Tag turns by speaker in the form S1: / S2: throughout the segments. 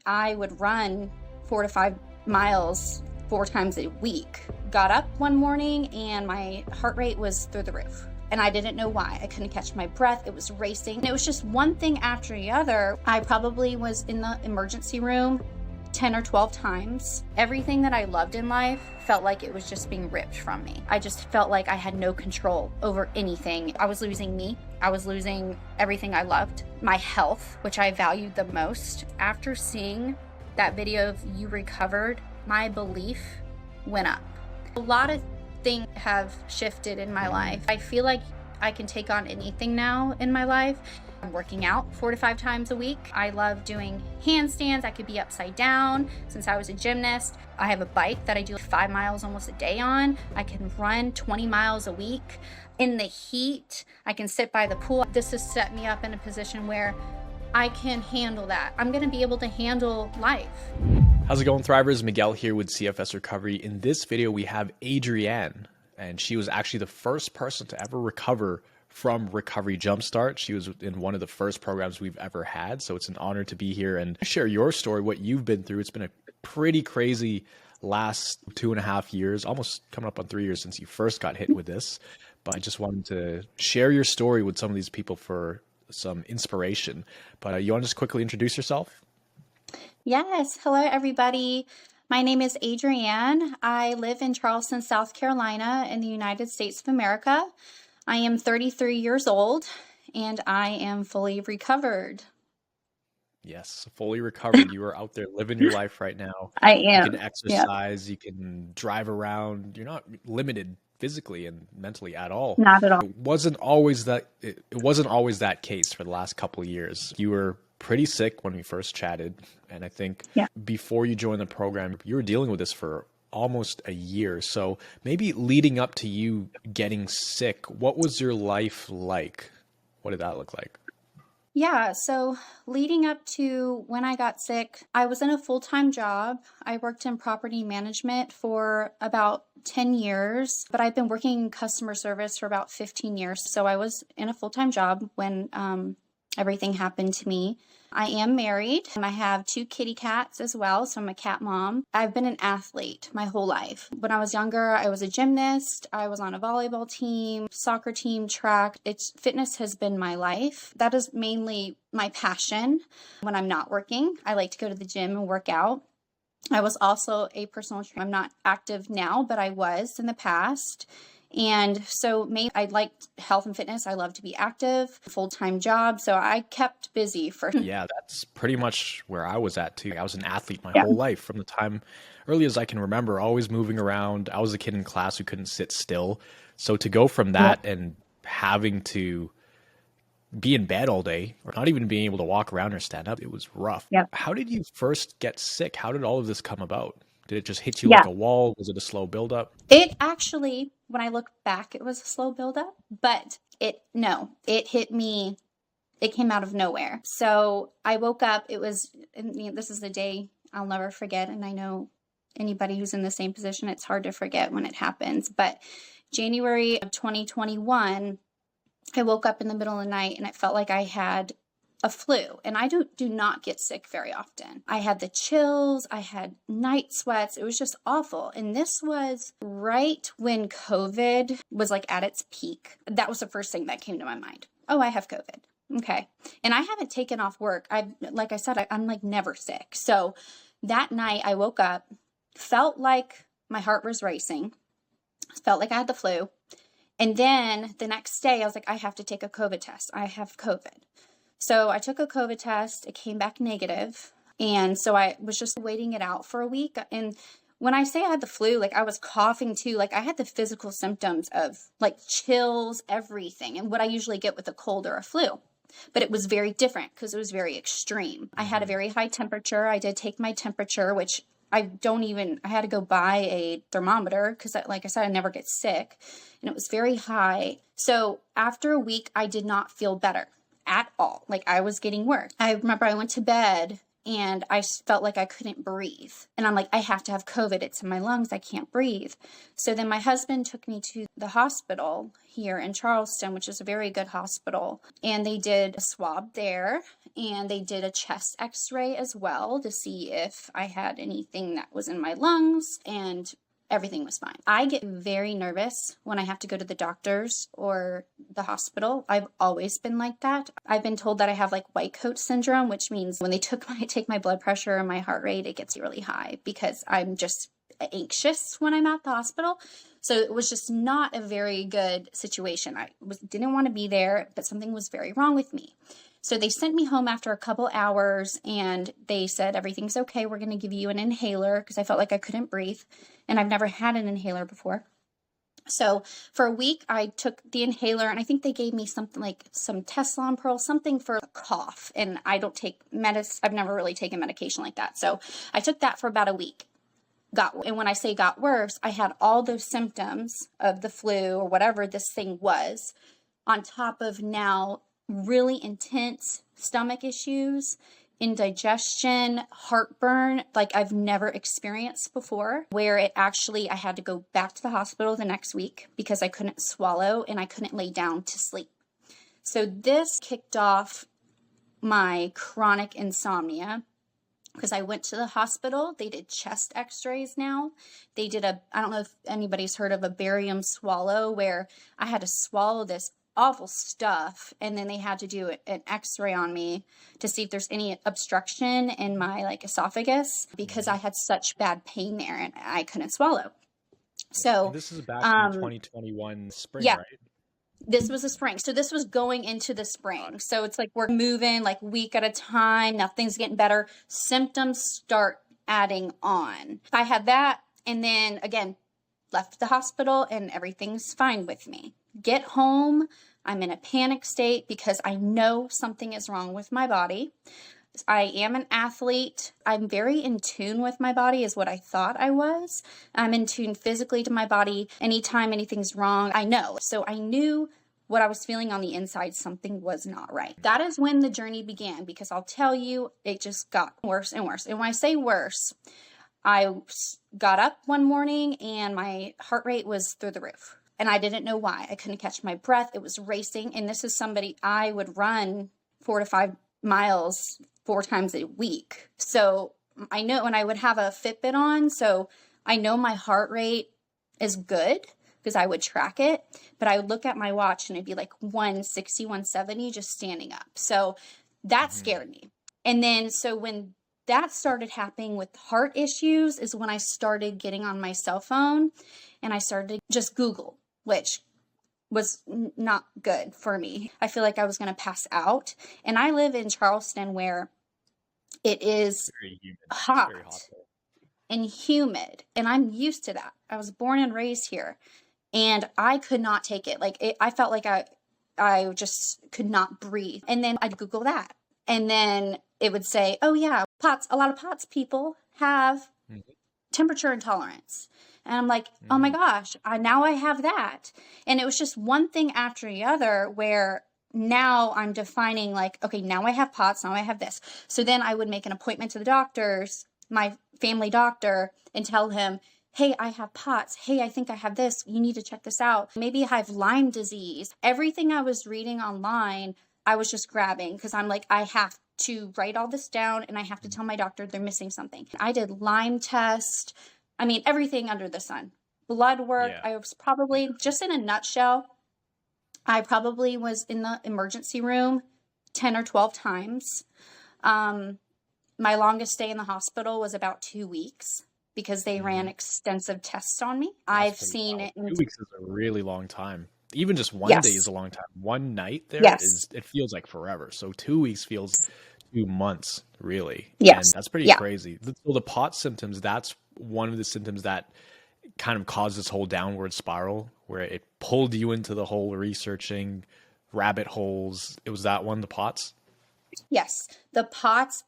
S1: I would run 4 to 5 miles 4 times a week. Got up one morning and my heart rate was through the roof. And I didn't know why. I couldn't catch my breath. It was racing. And it was just one thing after the other. I probably was in the emergency room 10 or 12 times. Everything that I loved in life felt like it was just being ripped from me. I just felt like I had no control over anything. I was losing me. I was losing everything I loved. My health, which I valued the most. After seeing that video of you recovered, my belief went up. A lot of things have shifted in my life. I feel like I can take on anything now in my life. I'm working out 4 to 5 times a week. I love doing handstands. I could be upside down since I was a gymnast. I have a bike that I do 5 miles almost a day on. I can run 20 miles a week. In the heat, I can sit by the pool. This has set me up in a position where I can handle that. I'm gonna be able to handle life.
S2: How's it going, Thrivers? Miguel here with CFS Recovery. In this video, we have Adrianne, and she was actually the first person to ever recover from Recovery Jumpstart. She was in one of the first programs we've ever had, so it's an honor to be here and share your story, what you've been through. It's been a pretty crazy last 2.5 years, almost coming up on 3 years since you first got hit with this, but I just wanted to share your story with some of these people for some inspiration. But you want to just quickly introduce yourself?
S1: Yes. Hello, everybody. My name is Adrianne. I live in Charleston, South Carolina in the United States of America. I am 33 years old and I am fully recovered.
S2: Yes, fully recovered. You are out there living your life right now.
S1: I am.
S2: You can exercise, you can drive around. You're not limited physically and mentally at all.
S1: Not at all.
S2: It wasn't always that case for the last couple of years. You were pretty sick when we first chatted, and I think before you joined the program, you were dealing with this for almost a year. So maybe leading up to you getting sick, what was your life like? What did that look like?
S1: Yeah, so leading up to when I got sick, I was in a full-time job. I worked in property management for about 10 years, but I've been working in customer service for about 15 years. So I was in a full-time job when everything happened to me. I am married. I have 2 kitty cats as well, so I'm a cat mom. I've been an athlete my whole life. When I was younger, I was a gymnast. I was on a volleyball team, soccer team, track. Fitness has been my life. That is mainly my passion. When I'm not working, I like to go to the gym and work out. I was also a personal trainer. I'm not active now, but I was in the past. And so maybe I liked health and fitness. I love to be active, full-time job. So I kept busy for.
S2: Yeah, that's pretty much where I was at too. I was an athlete my whole life from the time early as I can remember, always moving around. I was a kid in class who couldn't sit still. So to go from that and having to be in bed all day or not even being able to walk around or stand up, it was rough. How did you first get sick? How did all of this come about? Did it just hit you like a wall? Was it a slow buildup?
S1: It actually, when I look back, it was a slow buildup, but it hit me. It came out of nowhere. So I woke up, this is the day I'll never forget. And I know anybody who's in the same position, it's hard to forget when it happens. But January of 2021, I woke up in the middle of the night and it felt like I had a flu, and I do not get sick very often. I had the chills, I had night sweats. It was just awful. And this was right when COVID was like at its peak. That was the first thing that came to my mind. Oh, I have COVID. Okay. And I haven't taken off work. Like I said, I'm like never sick. So that night I woke up, felt like my heart was racing, felt like I had the flu. And then the next day I was like, I have to take a COVID test. I have COVID. So I took a COVID test, it came back negative, and so I was just waiting it out for a week. And when I say I had the flu, like I was coughing too, like I had the physical symptoms of like chills, everything, and what I usually get with a cold or a flu. But it was very different because it was very extreme. I had a very high temperature. I did take my temperature, which I had to go buy a thermometer because like I said, I never get sick, and it was very high. So after a week, I did not feel better at all. Like I was getting worse. I remember I went to bed and I felt like I couldn't breathe. And I'm like, I have to have COVID. It's in my lungs. I can't breathe. So then my husband took me to the hospital here in Charleston, which is a very good hospital. And they did a swab there, and they did a chest x-ray as well to see if I had anything that was in my lungs, and everything was fine. I get very nervous when I have to go to the doctors or the hospital. I've always been like that. I've been told that I have like white coat syndrome, which means when they take my blood pressure and my heart rate, it gets really high because I'm just anxious when I'm at the hospital. So it was just not a very good situation. Didn't want to be there, but something was very wrong with me. So they sent me home after a couple hours, and they said, everything's okay. We're going to give you an inhaler, because I felt like I couldn't breathe, and I've never had an inhaler before. So for a week, I took the inhaler, and I think they gave me something like some Tessalon Pearl, something for a cough. And I don't take medicine. I've never really taken medication like that. So I took that for about a week. And when I say got worse, I had all those symptoms of the flu or whatever this thing was, on top of now really intense stomach issues, indigestion, heartburn, like I've never experienced before, where I had to go back to the hospital the next week because I couldn't swallow and I couldn't lay down to sleep. So this kicked off my chronic insomnia, because I went to the hospital. They did chest x-rays now. They did I don't know if anybody's heard of a barium swallow, where I had to swallow this awful stuff, and then they had to do an x-ray on me to see if there's any obstruction in my like esophagus, because I had such bad pain there and I couldn't swallow. So
S2: and this is back in 2021 spring,
S1: yeah,
S2: right?
S1: This was the spring. So this was going into the spring. So it's like we're moving like week at a time. Nothing's getting better. Symptoms start adding on. I had that, and then again, left the hospital, and everything's fine with me. Get home, I'm in a panic state because I know something is wrong with my body. I am an athlete. I'm very in tune with my body, is what I thought I was. I'm in tune physically to my body. Anytime anything's wrong, I know. So I knew what I was feeling on the inside, something was not right. That is when the journey began, because I'll tell you, it just got worse and worse. And when I say worse, I got up one morning and my heart rate was through the roof. And I didn't know why. I couldn't catch my breath. It was racing. And this is somebody, I would run 4 to 5 miles 4 times a week. So I know, and I would have a Fitbit on. So I know my heart rate is good because I would track it. But I would look at my watch and it'd be like 160, 170 just standing up. So that scared me. And then so when that started happening with heart issues is when I started getting on my cell phone and I started to just Google, which was not good for me. I feel like I was going to pass out. And I live in Charleston, where it is hot and humid, and I'm used to that. I was born and raised here, and I could not take it. I felt like I just could not breathe. And then I'd Google that, and then it would say, oh yeah, a lot of POTS people have temperature intolerance. And I'm like, oh my gosh, now I have that. And it was just one thing after the other, where now I'm defining like, okay, now I have POTS, now I have this. So then I would make an appointment to the doctors, my family doctor, and tell him, hey, I have POTS. Hey, I think I have this. You need to check this out. Maybe I have Lyme disease. Everything I was reading online, I was just grabbing, because I'm like, I have to write all this down and I have to tell my doctor they're missing something. I did Lyme test. I mean, everything under the sun. Blood work. Yeah. I was probably, just in a nutshell, I probably was in the emergency room 10 or 12 times. My longest stay in the hospital was about 2 weeks, because they ran extensive tests on me. I've seen it.
S2: 2 weeks is a really long time. Even just one day is a long time. One night there it feels like forever. So 2 weeks feels 2 months, really.
S1: Yes.
S2: And that's pretty crazy. So the POTS symptoms, that's one of the symptoms that kind of caused this whole downward spiral, where it pulled you into the whole researching rabbit holes. It was that one, the POTS?
S1: Yes. The POTS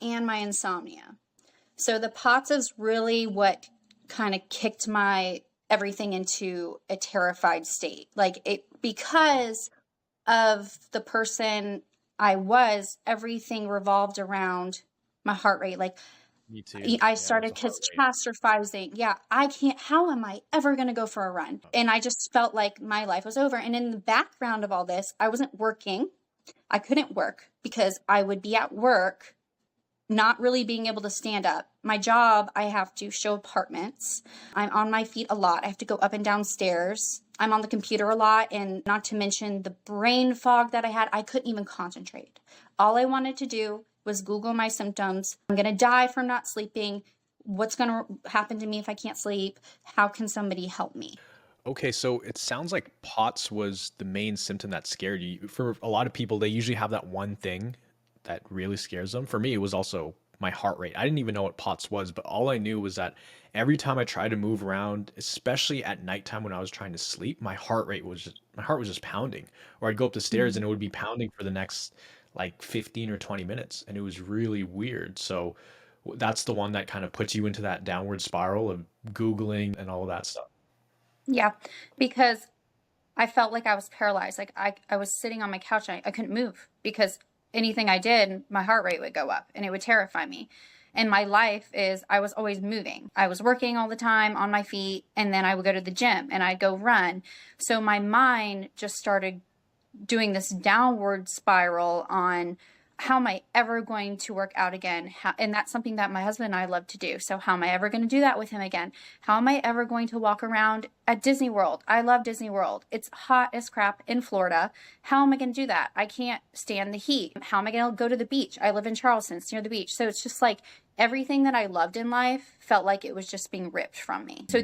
S1: and my insomnia. So the POTS is really what kind of kicked my everything into a terrified state. Like, it, because of the person everything revolved around my heart rate. Like
S2: Me too.
S1: I
S2: Yeah, it was
S1: started
S2: a heart rate.
S1: catastrophizing. Yeah, how am I ever going to go for a run? And I just felt like my life was over. And in the background of all this, I wasn't working. I couldn't work because I would be at work, not really being able to stand up. My job, I have to show apartments. I'm on my feet a lot. I have to go up and down stairs. I'm on the computer a lot. And not to mention the brain fog that I had, I couldn't even concentrate. All I wanted to do was Google my symptoms. I'm going to die from not sleeping. What's going to happen to me if I can't sleep? How can somebody help me?
S2: Okay, so it sounds like POTS was the main symptom that scared you. For a lot of people, they usually have that one thing that really scares them. For me, it was also my heart rate. I didn't even know what POTS was, but all I knew was that every time I tried to move around, especially at nighttime when I was trying to sleep, my heart was just pounding. Or I'd go up the stairs and it would be pounding for the next like 15 or 20 minutes, and it was really weird. So that's the one that kind of puts you into that downward spiral of Googling and all of that stuff.
S1: Yeah, because I felt like I was paralyzed. Like I was sitting on my couch and I couldn't move because anything I did, my heart rate would go up and it would terrify me. And my life is I was always moving. I was working all the time on my feet, and then I would go to the gym and I'd go run. So my mind just started doing this downward spiral on how am I ever going to work out again? And that's something that my husband and I love to do. So how am I ever going to do that with him again? How am I ever going to walk around at Disney World? I love Disney World. It's hot as crap in Florida. How am I going to do that? I can't stand the heat. How am I going to go to the beach? I live in Charleston. It's near the beach. So it's just like everything that I loved in life felt like it was just being ripped from me. So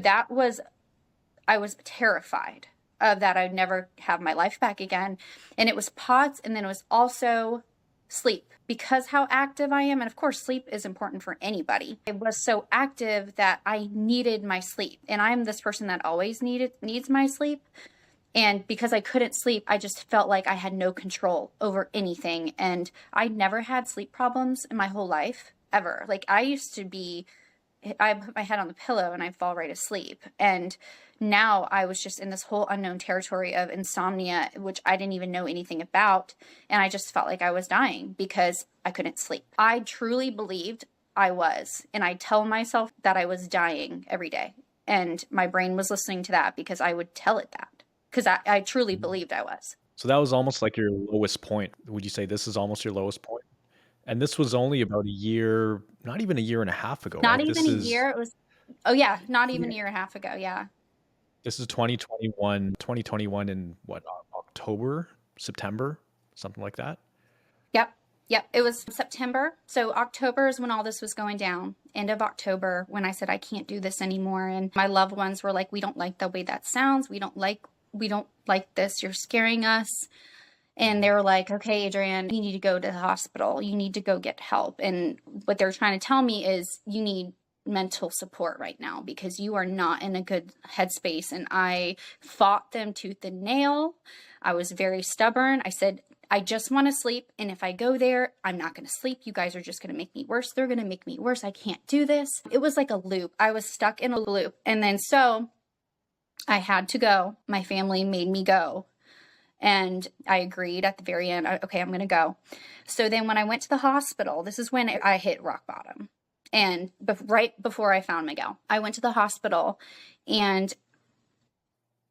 S1: I was terrified of that. I'd never have my life back again. And it was POTS. And then it was also sleep, because how active I am. And of course, sleep is important for anybody. I was so active that I needed my sleep. And I'm this person that always needs my sleep. And because I couldn't sleep, I just felt like I had no control over anything. And I never had sleep problems in my whole life, ever. Like I put my head on the pillow and I fall right asleep. And now I was just in this whole unknown territory of insomnia, which I didn't even know anything about. And I just felt like I was dying because I couldn't sleep. I truly believed I was. And I tell myself that I was dying every day. And my brain was listening to that because I would tell it that. Because I truly believed I was.
S2: So that was almost like your lowest point. Would you say this is almost your lowest point? And this was only about a year, not even a year and a half ago,
S1: Not
S2: right?
S1: even a year. It was, oh yeah, not even a year and a half ago. Yeah.
S2: This is 2021 in what, October, September, something like that?
S1: Yep. Yep. It was September. So October is when all this was going down. End of October, when I said, I can't do this anymore. And my loved ones were like, we don't like the way that sounds. We don't like this. You're scaring us. And they were like, okay, Adrianne, you need to go to the hospital. You need to go get help. And what they're trying to tell me is you need mental support right now because you are not in a good headspace. And I fought them tooth and nail. I was very stubborn. I said, I just want to sleep. And if I go there, I'm not going to sleep. You guys are just going to make me worse. They're going to make me worse. I can't do this. It was like a loop. I was stuck in a loop. And then so I had to go. My family made me go. And I agreed at the very end, okay, I'm going to go. So then when I went to the hospital, this is when I hit rock bottom. And right before I found Miguel, I went to the hospital. And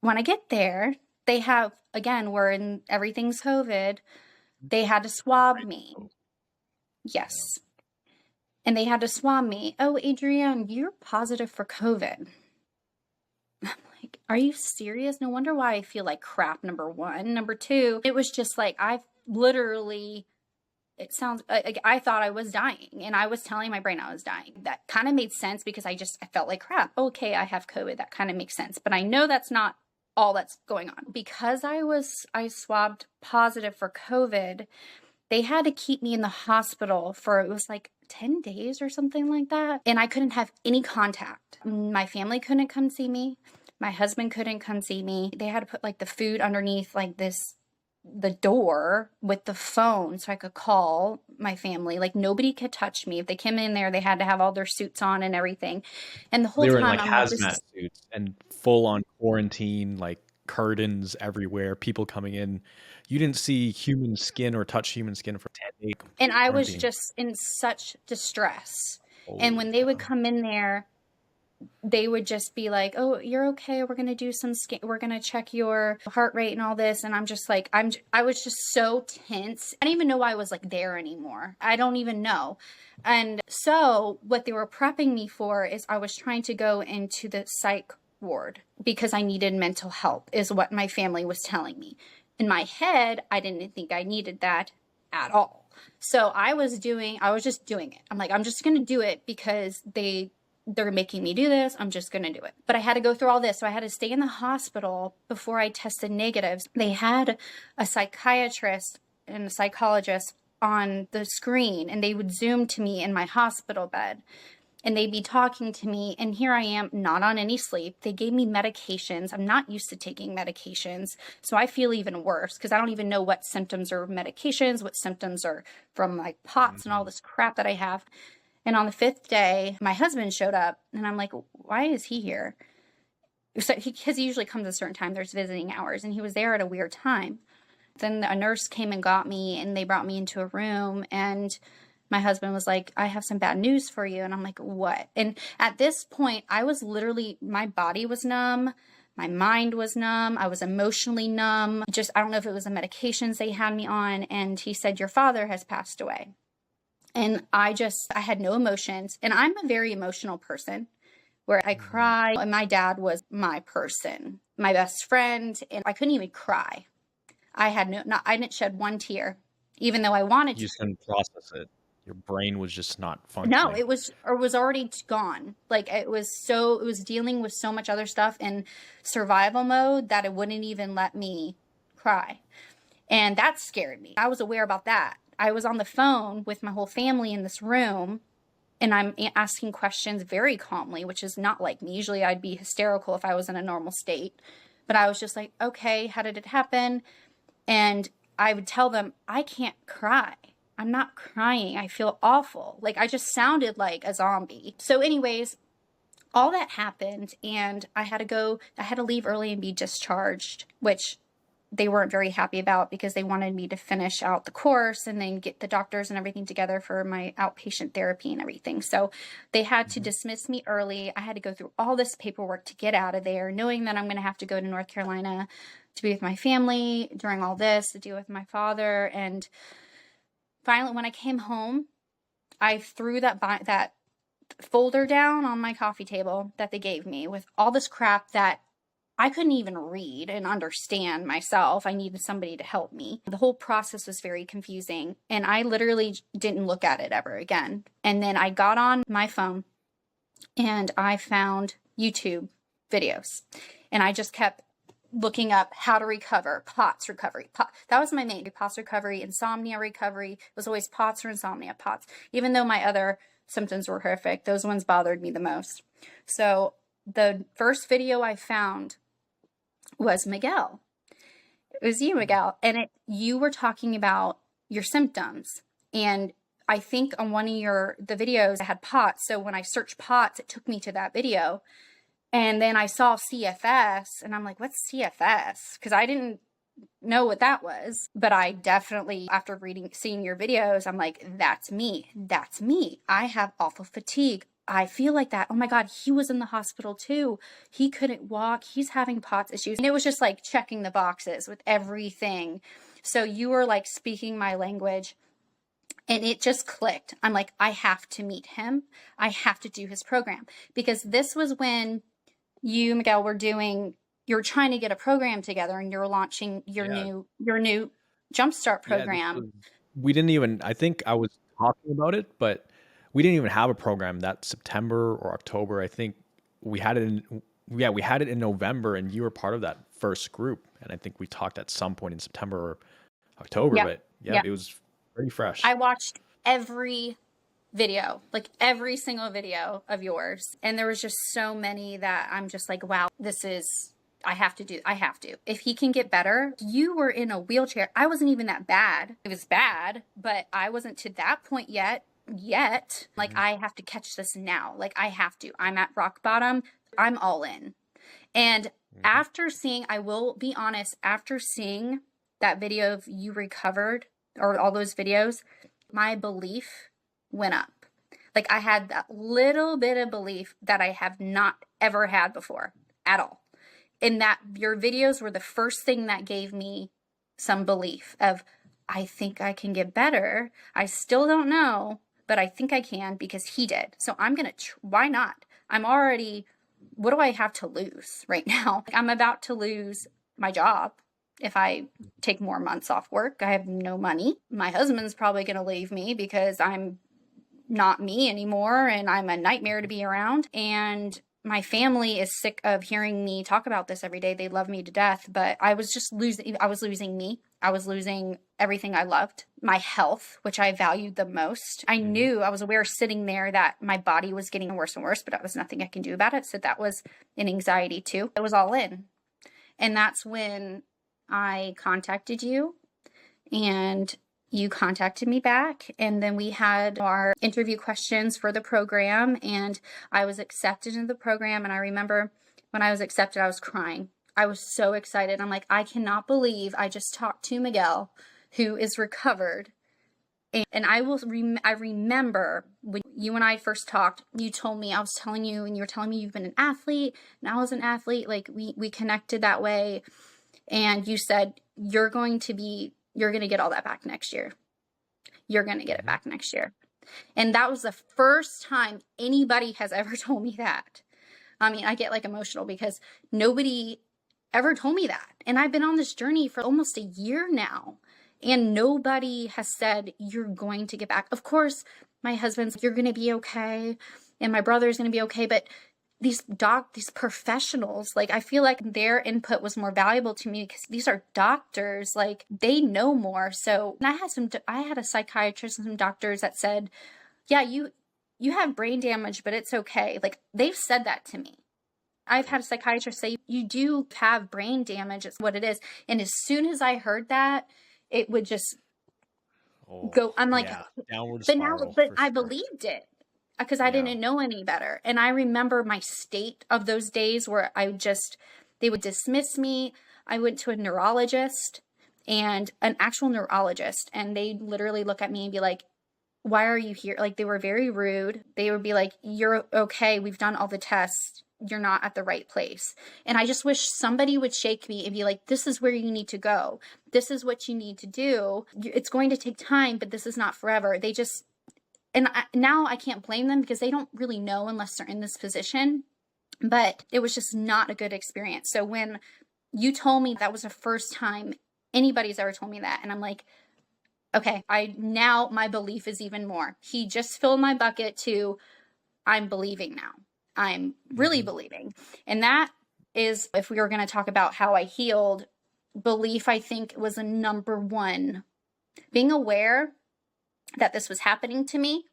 S1: when I get there, they have, again, everything's COVID. They had to swab me. Yes. And they had to swab me. Oh, Adrianne, you're positive for COVID. Are you serious? No wonder why I feel like crap, number one. Number two, it was just like, it sounds like I thought I was dying and I was telling my brain I was dying. That kind of made sense because I felt like crap. Okay, I have COVID. That kind of makes sense. But I know that's not all that's going on. Because I swabbed positive for COVID, they had to keep me in the hospital for, it was like 10 days or something like that. And I couldn't have any contact. My family couldn't come see me. My husband couldn't come see me. They had to put like the food underneath like the door with the phone so I could call my family. Like nobody could touch me. If they came in there, they had to have all their suits on and everything. And the whole
S2: They were in
S1: time
S2: like
S1: I'm like,
S2: hazmat suits and full on quarantine, like curtains everywhere, people coming in. You didn't see human skin or touch human skin for 10 days.
S1: And I was
S2: Quarantine.
S1: just in such distress. And
S2: Holy
S1: when they would
S2: cow.
S1: come in there, they would just be like, "Oh, you're okay. We're going to do some scan. We're going to check your heart rate and all this." And I'm just like, I was just so tense. I didn't even know why I was like there anymore. I don't even know. And so what they were prepping me for is I was trying to go into the psych ward because I needed mental help, is what my family was telling me. In my head, I didn't think I needed that at all. So I was just doing it. I'm like, I'm just going to do it because they're making me do this. I'm just going to do it. But I had to go through all this. So I had to stay in the hospital before I tested negatives. They had a psychiatrist and a psychologist on the screen, and they would Zoom to me in my hospital bed, and they'd be talking to me. And here I am, not on any sleep. They gave me medications. I'm not used to taking medications. So I feel even worse because I don't even know what symptoms are medications, what symptoms are from like POTS and all this crap that I have. And on the 5th day, my husband showed up, and I'm like, why is he here? So because he usually comes at a certain time, there's visiting hours, and he was there at a weird time. Then a nurse came and got me, and they brought me into a room, and my husband was like, I have some bad news for you. And I'm like, what? And at this point, I was literally, my body was numb. My mind was numb. I was emotionally numb. I don't know if it was the medications they had me on. And he said, your father has passed away. And I had no emotions. And I'm a very emotional person where I cry. And my dad was my person, my best friend. And I couldn't even cry. I didn't shed one tear, even though I wanted to.
S2: You just couldn't process it. Your brain was just not functioning.
S1: No, it was already gone. Like it was dealing with so much other stuff in survival mode that it wouldn't even let me cry. And that scared me. I was aware about that. I was on the phone with my whole family in this room, and I'm asking questions very calmly, which is not like me. Usually I'd be hysterical if I was in a normal state. But I was just like, okay, how did it happen? And I would tell them, I can't cry. I'm not crying. I feel awful. Like I just sounded like a zombie. So anyways, all that happened, and I had to leave early and be discharged, which they weren't very happy about because they wanted me to finish out the course and then get the doctors and everything together for my outpatient therapy and everything. So they had to dismiss me early. I had to go through all this paperwork to get out of there, knowing that I'm going to have to go to North Carolina to be with my family during all this, to deal with my father. And finally, when I came home, I threw that folder down on my coffee table that they gave me with all this crap that I couldn't even read and understand myself. I needed somebody to help me. The whole process was very confusing, and I literally didn't look at it ever again. And then I got on my phone and I found YouTube videos, and I just kept looking up how to recover, POTS recovery. That was my main, POTS recovery, insomnia recovery. It was always POTS or insomnia, POTS. Even though my other symptoms were horrific, those ones bothered me the most. So the first video I found was Miguel. It was you, Miguel. And you were talking about your symptoms. And I think on one of the videos I had POTS. So when I searched POTS, it took me to that video. And then I saw CFS, and I'm like, what's CFS? Because I didn't know what that was. But I definitely, after seeing your videos, I'm like, that's me. That's me. I have awful fatigue. I feel like that. Oh my God, he was in the hospital too. He couldn't walk. He's having POTS issues. And it was just like checking the boxes with everything. So you were like speaking my language, and it just clicked. I'm like, I have to meet him. I have to do his program, because this was when you, Miguel, you're trying to get a program together, and you're launching your new Jumpstart program.
S2: We didn't even, I think I was talking about it, but we didn't even have a program that September or October. I think we had it in November, and you were part of that first group. And I think we talked at some point in September or October, but it was pretty fresh.
S1: I watched every video, like every single video of yours. And there was just so many that I'm just like, wow, I have to. If he can get better, you were in a wheelchair. I wasn't even that bad. It was bad, but I wasn't to that point yet. Like, I have to catch this now. Like, I have to. I'm at rock bottom. I'm all in. And
S2: Mhm.
S1: After seeing, I will be honest, after seeing that video of you recovered, or all those videos, my belief went up. Like, I had that little bit of belief that I have not ever had before at all. And that your videos were the first thing that gave me some belief of, I think I can get better. I still don't know, but I think I can because he did. So I'm going to, why not? I'm already, what do I have to lose right now? I'm about to lose my job. If I take more months off work, I have no money. My husband's probably going to leave me because I'm not me anymore and I'm a nightmare to be around. And my family is sick of hearing me talk about this every day. They love me to death, but I was just losing, I was losing me. I was losing everything I loved, my health, which I valued the most. I
S2: Mhm.
S1: knew, I was aware sitting there that my body was getting worse and worse, but there was nothing I can do about it. So that was an anxiety too. It was all in. And that's when I contacted you, and you contacted me back, and then we had our interview questions for the program, and I was accepted into the program. And I remember when I was accepted, I was crying. I was so excited. I'm like, I cannot believe I just talked to Miguel, who is recovered. And I remember when you and I first talked, you told me, I was telling you, and you were telling me you've been an athlete, and I was an athlete. Like, we connected that way. And you said, you're going to get all that back next year. You're going to get it
S2: Mhm.
S1: back next year. And that was the first time anybody has ever told me that. I mean, I get like emotional because nobody ever told me that. And I've been on this journey for almost a year now. And nobody has said, you're going to get back. Of course, my husband's, you're going to be okay. And my brother's going to be okay. But these professionals, like, I feel like their input was more valuable to me because these are doctors, like, they know more. So, and I had a psychiatrist and some doctors that said, yeah, you have brain damage, but it's okay. Like, they've said that to me. I've had a psychiatrist say, you do have brain damage. It's what it is. And as soon as I heard that, it would just
S2: Oh,
S1: go. I'm like,
S2: yeah. Downward
S1: but
S2: spiral for
S1: I
S2: sure.
S1: believed it because I
S2: Yeah.
S1: didn't know any better. And I remember my state of those days where they would dismiss me. I went to a neurologist, and an actual neurologist, and they literally look at me and be like, why are you here? Like, they were very rude. They would be like, you're okay. We've done all the tests. You're not at the right place. And I just wish somebody would shake me and be like, this is where you need to go. This is what you need to do. It's going to take time, but this is not forever. Now I can't blame them because they don't really know unless they're in this position. But it was just not a good experience. So when you told me, that was the first time anybody's ever told me that. And I'm like, okay, now my belief is even more. He just filled my bucket to, I'm believing now. I'm really
S2: Mhm.
S1: believing. And that is, if we were going to talk about how I healed, belief, I think, was a number one. Being aware that this was happening to me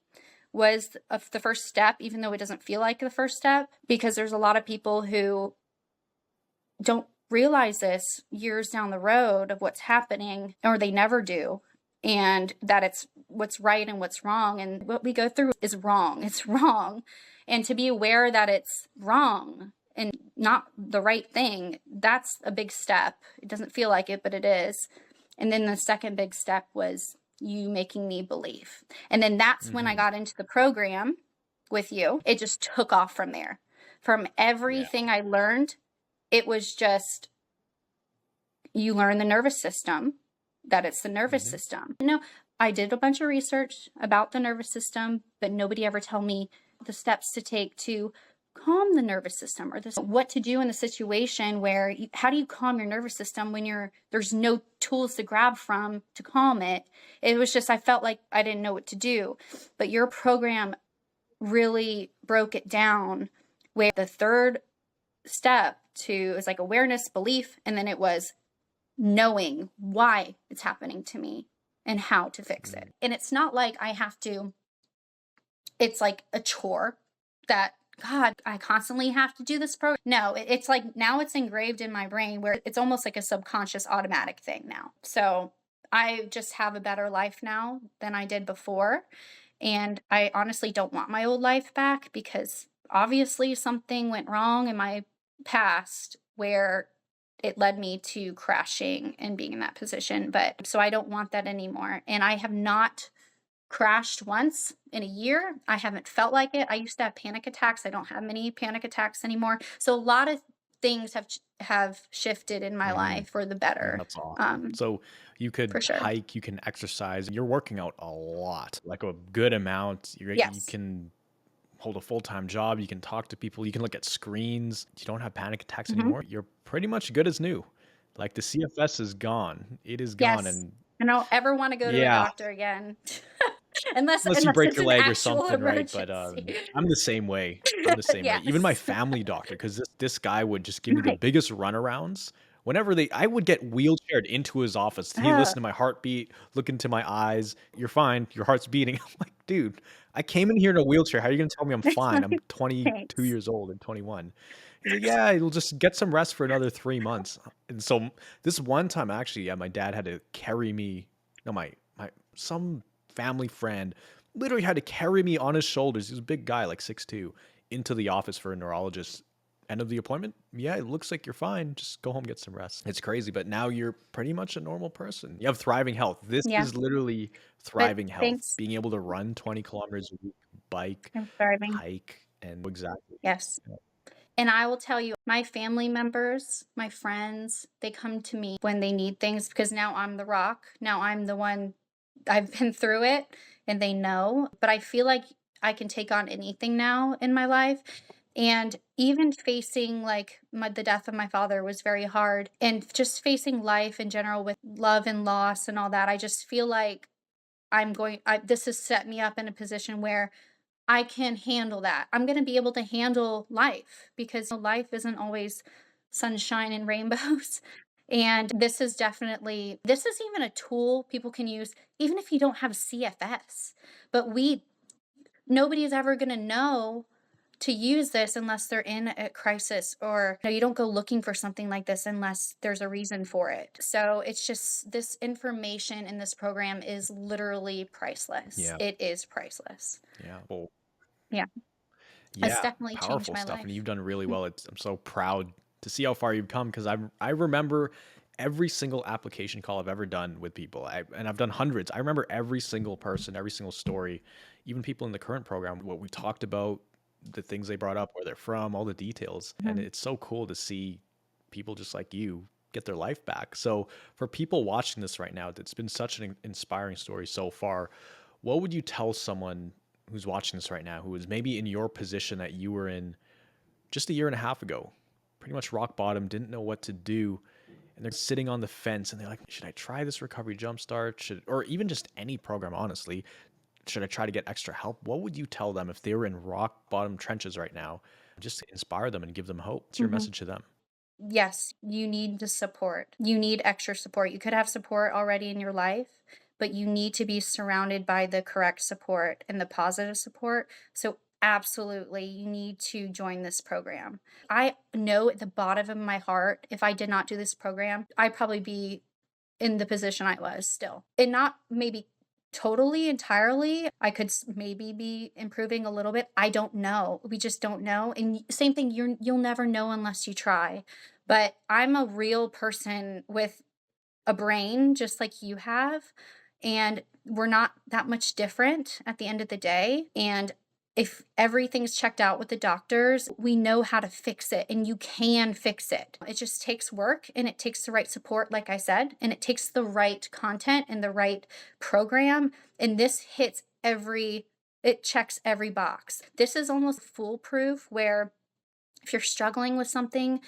S1: was the first step, even though it doesn't feel like the first step, because there's a lot of people who don't realize this years down the road of what's happening, or they never do, and that it's what's right and what's wrong, and what we go through is wrong. It's wrong. And to be aware that it's wrong and not the right thing, that's a big step. It doesn't feel like it, but it is. And then the second big step was you making me believe. And then that's when I
S2: Mhm.
S1: got into the program with you. It just took off from there. From
S2: Yeah.
S1: everything I learned, it was just, you learn the nervous system, that it's the nervous
S2: Mhm.
S1: system. I did a bunch of research about the nervous system, but nobody ever told me the steps to take to calm the nervous system, or what to do in the situation where how do you calm your nervous system when there's no tools to grab from to calm it. It was just, I felt like I didn't know what to do. But your program really broke it down, where the third step to is like awareness, belief, and then it was knowing why it's happening to me and how to fix it.
S2: Mhm.
S1: And it's not like it's like a chore that, God, I constantly have to do this program. No, it's like now it's engraved in my brain where it's almost like a subconscious automatic thing now. So I just have a better life now than I did before. And I honestly don't want my old life back because obviously something went wrong in my past where it led me to crashing and being in that position. But so I don't want that anymore. And I have not crashed once in a year. I haven't felt like it. I used to have panic attacks. I don't have many panic attacks anymore. So a lot of things have shifted in my life for the better.
S2: That's awesome. So you could
S1: For sure.
S2: hike, you can exercise, you're working out a lot, like a good amount. You
S1: Yes.
S2: can hold a full-time job, you can talk to people, you can look at screens, you don't have panic attacks
S1: Mhm.
S2: anymore. You're pretty much good as new. Like the CFS is gone. It is gone.
S1: Yes.
S2: And
S1: I don't ever want to go to a
S2: yeah,
S1: doctor again. Unless
S2: unless you break
S1: it's
S2: your
S1: an
S2: leg or
S1: actual
S2: something, right? But
S1: emergency.
S2: I'm the same way. I'm the same way. Even my
S1: Yes.
S2: family doctor, because this guy would just give me the
S1: Right.
S2: biggest runarounds. Whenever I would get wheelchaired into his office. He
S1: Ugh.
S2: listened to my heartbeat, look into my eyes. You're fine. Your heart's beating. I'm like, dude, I came in here in a wheelchair. How are you gonna tell me I'm fine? I'm 22
S1: Thanks.
S2: years old and 21. He's like, yeah, you'll just get some rest for another 3 months. And so this one time, actually, yeah, my dad had to carry me. No, my some family friend literally had to carry me on his shoulders. He was a big guy, like 6'2", into the office for a neurologist. End of the appointment. Yeah, it looks like you're fine. Just go home, get some rest. It's crazy, but now you're pretty much a normal person. You have thriving health. This
S1: Yeah.
S2: is literally
S1: But
S2: thriving health.
S1: thanks.
S2: Being able to run 20 kilometers a week, bike,
S1: I'm starving.
S2: hike, and exactly.
S1: Yes. And I will tell you, my family members, my friends, they come to me when they need things because now I'm the rock. Now I'm the one, I've been through it and they know. But I feel like I can take on anything now in my life. And even facing like the death of my father was very hard. And just facing life in general with love and loss and all that, I just feel like this has set me up in a position where I can handle that. I'm going to be able to handle life because life isn't always sunshine and rainbows. And this is even a tool people can use, even if you don't have CFS. But nobody's ever going to know to use this unless they're in a crisis, or you don't go looking for something like this unless there's a reason for it. So it's just, this information in this program is literally priceless.
S2: Yeah.
S1: It is priceless.
S2: Yeah. Well,
S1: Yeah. It's
S2: yeah,
S1: definitely changed
S2: powerful
S1: my
S2: stuff, and
S1: life.
S2: you've done really well. I'm so proud to see how far you've come because I remember every single application call I've ever done with people. And I've done hundreds. I remember every single person, every single story, even people in the current program, what we talked about, the things they brought up, where they're from, all the details. And
S1: Mhm.
S2: it's so cool to see people just like you get their life back. So for people watching this right now, it's been such an inspiring story so far. What would you tell someone who's watching this right now, who is maybe in your position that you were in just a year and a half ago, pretty much rock bottom, didn't know what to do, and they're sitting on the fence and they're like, should I try this recovery jumpstart? Or even just any program, honestly, should I try to get extra help? What would you tell them if they were in rock bottom trenches right now, just to inspire them and give them hope? What's your
S1: Mhm.
S2: message to them?
S1: Yes, you need the support. You need extra support. You could have support already in your life, but you need to be surrounded by the correct support and the positive support. So, absolutely, you need to join this program. I know at the bottom of my heart, if I did not do this program, I'd probably be in the position I was still. And not maybe totally entirely. I could maybe be improving a little bit. I don't know. We just don't know. And same thing, you'll never know unless you try. But I'm a real person with a brain just like you have, and we're not that much different at the end of the day. And if everything's checked out with the doctors, we know how to fix it, and you can fix it. It just takes work, and it takes the right support, like I said, and it takes the right content and the right program. And this it checks every box. This is almost foolproof, where if you're struggling with something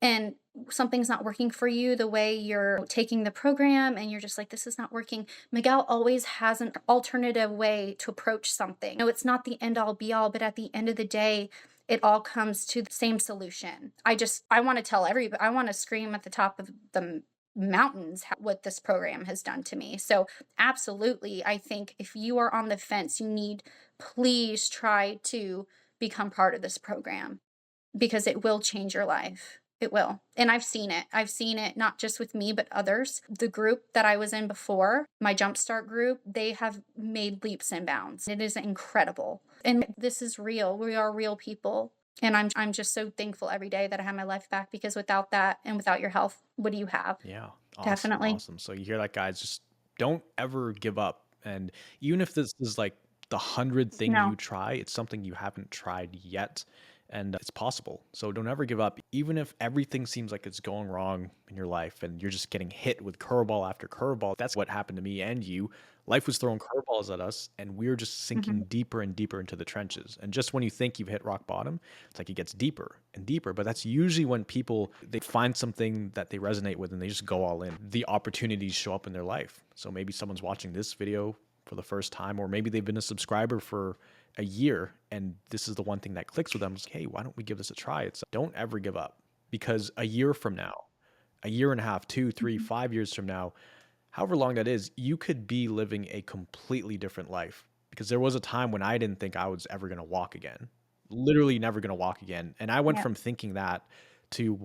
S1: and something's not working for you the way you're taking the program, and you're just like, this is not working, Miguel always has an alternative way to approach something. No, it's not the end all be all, but at the end of the day, it all comes to the same solution. I want to tell everybody, I want to scream at the top of the mountains what this program has done to me. So absolutely, I think if you are on the fence, please try to become part of this program, because it will change your life. It will. And I've seen it. I've seen it not just with me, but others. The group that I was in before, my Jumpstart group, they have made leaps and bounds. It is incredible. And this is real. We are real people. And I'm just so thankful every day that I have my life back, because without that and without your health, what do you have?
S2: Yeah. Awesome.
S1: Definitely.
S2: Awesome. So you hear that, guys? Just don't ever give up. And even if this is like the 100th thing you
S1: No.
S2: try, it's something you haven't tried yet. And it's possible. So don't ever give up. Even if everything seems like it's going wrong in your life and you're just getting hit with curveball after curveball. That's what happened to me and you. Life was throwing curveballs at us, and we're just sinking
S1: Mhm.
S2: deeper and deeper into the trenches. And just when you think you've hit rock bottom, it's like it gets deeper and deeper. But that's usually when people, they find something that they resonate with and they just go all in. The opportunities show up in their life. So maybe someone's watching this video for the first time, or maybe they've been a subscriber for a year and this is the one thing that clicks with them. It's like, hey, why don't we give this a try? It's don't ever give up, because a year from now, a year and a half, 2, 3,
S1: Mhm.
S2: 5 years from now, however long that is, you could be living a completely different life. Because there was a time when I didn't think I was ever going to walk again, literally never going to walk again. And I went
S1: Yep.
S2: from thinking that to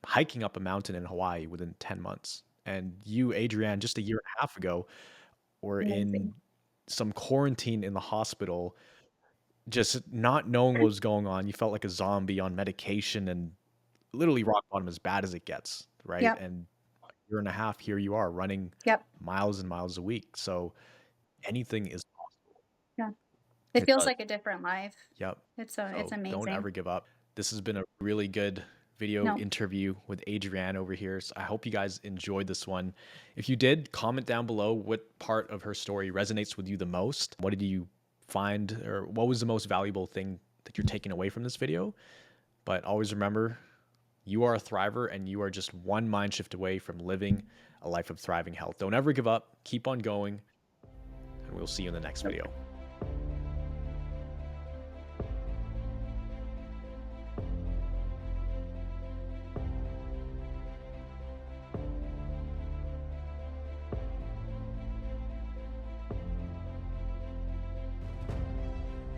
S2: hiking up a mountain in Hawaii within 10 months. And you, Adrianne, just a year and a half ago, were
S1: Amazing.
S2: in some quarantine in the hospital, just not knowing what was going on. You felt like a zombie on medication and literally rock bottom, as bad as it gets, right?
S1: Yep.
S2: And a year and a half, here you are running
S1: Yep.
S2: miles and miles a week. So anything is possible.
S1: Yeah. It
S2: It
S1: feels
S2: does.
S1: like a different life.
S2: Yep.
S1: It's
S2: So don't
S1: amazing.
S2: ever give up. This has been a really good video
S1: No.
S2: interview with Adrianne over here. So I hope you guys enjoyed this one. If you did, comment down below what part of her story resonates with you the most. What did you find, or what was the most valuable thing that you're taking away from this video? But always remember, you are a thriver and you are just one mind shift away from living a life of thriving health. Don't ever give up. Keep on going, and we'll see you in the next
S1: Nope.
S2: video.